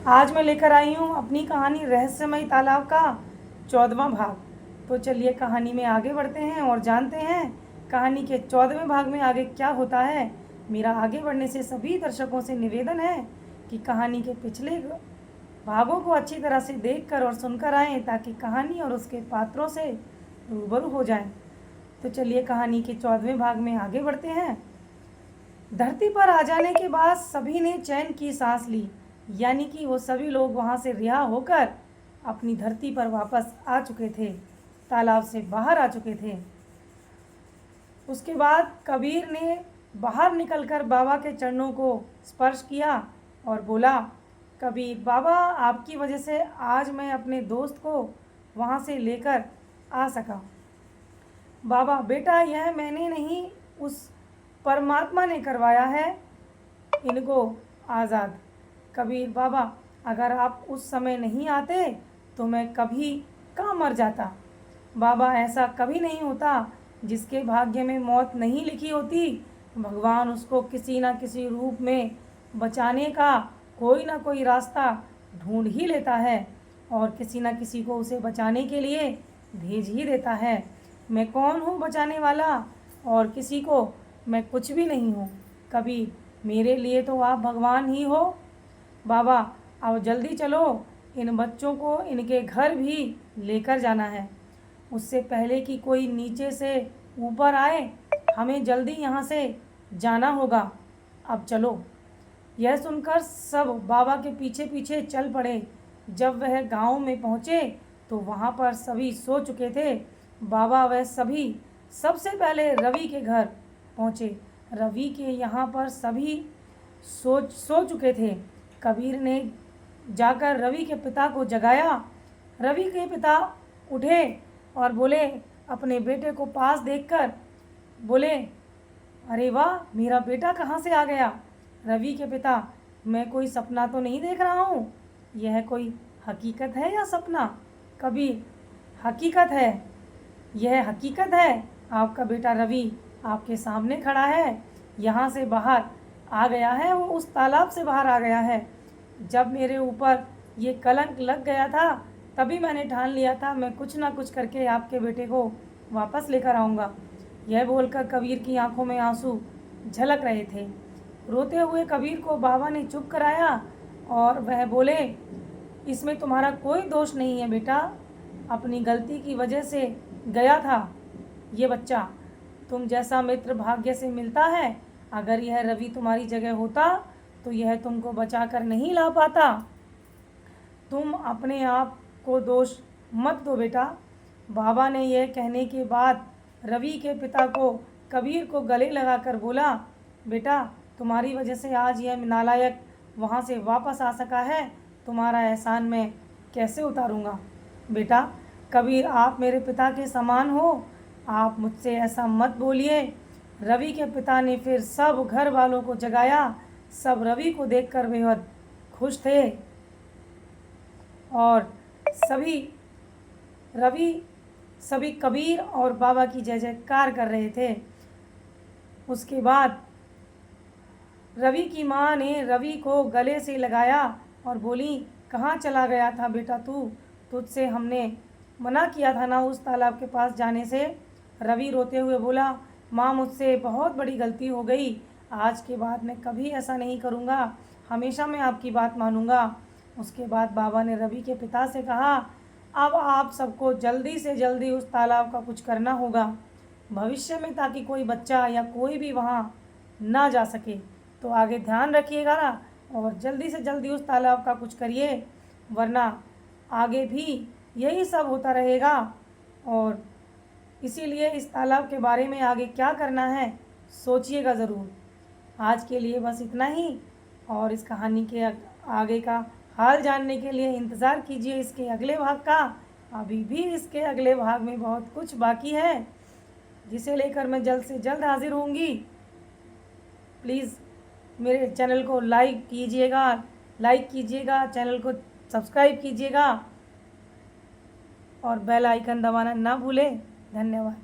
आज मैं लेकर आई हूँ अपनी कहानी रहस्यमय तालाब का 14वां भाग। तो चलिए कहानी में आगे बढ़ते हैं और जानते हैं कहानी के 14वें भाग में आगे क्या होता है। मेरा आगे बढ़ने से सभी दर्शकों से निवेदन है कि कहानी के पिछले भागों को अच्छी तरह से देखकर और सुनकर आएँ ताकि कहानी और उसके पात्रों से रूबरू हो जाएं। तो चलिए कहानी के 14वें भाग में आगे बढ़ते हैं। धरती पर आ जाने के बाद सभी ने चैन की सांस ली, यानी कि वो सभी लोग वहाँ से रिहा होकर अपनी धरती पर वापस आ चुके थे, तालाब से बाहर आ चुके थे। उसके बाद कबीर ने बाहर निकलकर बाबा के चरणों को स्पर्श किया और बोला, कबीर बाबा, आपकी वजह से आज मैं अपने दोस्त को वहाँ से लेकर आ सका। बाबा, बेटा यह मैंने नहीं, उस परमात्मा ने करवाया है इनको आज़ाद। कबीर बाबा, अगर आप उस समय नहीं आते तो मैं कभी कहाँ मर जाता। बाबा, ऐसा कभी नहीं होता। जिसके भाग्य में मौत नहीं लिखी होती, भगवान उसको किसी न किसी रूप में बचाने का कोई ना कोई रास्ता ढूंढ ही लेता है और किसी न किसी को उसे बचाने के लिए भेज ही देता है। मैं कौन हूँ बचाने वाला, और किसी को मैं कुछ भी नहीं हूँ। कबीर, मेरे लिए तो आप भगवान ही हो। बाबा, अब जल्दी चलो, इन बच्चों को इनके घर भी लेकर जाना है। उससे पहले कि कोई नीचे से ऊपर आए, हमें जल्दी यहाँ से जाना होगा। अब चलो। यह सुनकर सब बाबा के पीछे पीछे चल पड़े। जब वह गांव में पहुँचे तो वहाँ पर सभी सो चुके थे। बाबा वह सभी सबसे पहले रवि के घर पहुँचे। रवि के यहाँ पर सभी सो चुके थे। कबीर ने जाकर रवि के पिता को जगाया। रवि के पिता उठे और बोले, अपने बेटे को पास देखकर बोले, अरे वाह, मेरा बेटा कहाँ से आ गया। रवि के पिता, मैं कोई सपना तो नहीं देख रहा हूँ, यह कोई हकीकत है या सपना। कबीर, हकीकत है, यह हकीकत है। आपका बेटा रवि आपके सामने खड़ा है, यहाँ से बाहर आ गया है, वो उस तालाब से बाहर आ गया है। जब मेरे ऊपर ये कलंक लग गया था तभी मैंने ठान लिया था मैं कुछ ना कुछ करके आपके बेटे को वापस लेकर आऊँगा। यह बोलकर कबीर की आंखों में आंसू झलक रहे थे। रोते हुए कबीर को बाबा ने चुप कराया और वह बोले, इसमें तुम्हारा कोई दोष नहीं है बेटा, अपनी गलती की वजह से गया था ये बच्चा। तुम जैसा मित्र भाग्य से मिलता है, अगर यह रवि तुम्हारी जगह होता तो यह तुमको बचा कर नहीं ला पाता। तुम अपने आप को दोष मत दो बेटा। बाबा ने यह कहने के बाद रवि के पिता को कबीर को गले लगाकर बोला, बेटा, तुम्हारी वजह से आज यह नालायक वहाँ से वापस आ सका है, तुम्हारा एहसान मैं कैसे उतारूँगा। बेटा कबीर, आप मेरे पिता के समान हो, आप मुझसे ऐसा मत बोलिए। रवि के पिता ने फिर सब घर वालों को जगाया। सब रवि को देखकर बेहद खुश थे और सभी कबीर और बाबा की जय जयकार कर रहे थे। उसके बाद रवि की माँ ने रवि को गले से लगाया और बोली, कहाँ चला गया था बेटा तू, तुझसे हमने मना किया था ना उस तालाब के पास जाने से। रवि रोते हुए बोला, माँ, मुझसे बहुत बड़ी गलती हो गई, आज के बाद मैं कभी ऐसा नहीं करूँगा, हमेशा मैं आपकी बात मानूँगा। उसके बाद बाबा ने रवि के पिता से कहा, अब आप सबको जल्दी से जल्दी उस तालाब का कुछ करना होगा भविष्य में, ताकि कोई बच्चा या कोई भी वहाँ ना जा सके। तो आगे ध्यान रखिएगा ना और जल्दी से जल्दी उस तालाब का कुछ करिए, वरना आगे भी यही सब होता रहेगा। और इसीलिए इस तालाब के बारे में आगे क्या करना है सोचिएगा ज़रूर। आज के लिए बस इतना ही, और इस कहानी के आगे का हाल जानने के लिए इंतज़ार कीजिए इसके अगले भाग का। अभी भी इसके अगले भाग में बहुत कुछ बाकी है, जिसे लेकर मैं जल्द से जल्द हाजिर होंगी। प्लीज़ मेरे चैनल को लाइक कीजिएगा, चैनल को सब्सक्राइब कीजिएगा और बेल आइकन दबाना ना भूलें। धन्यवाद।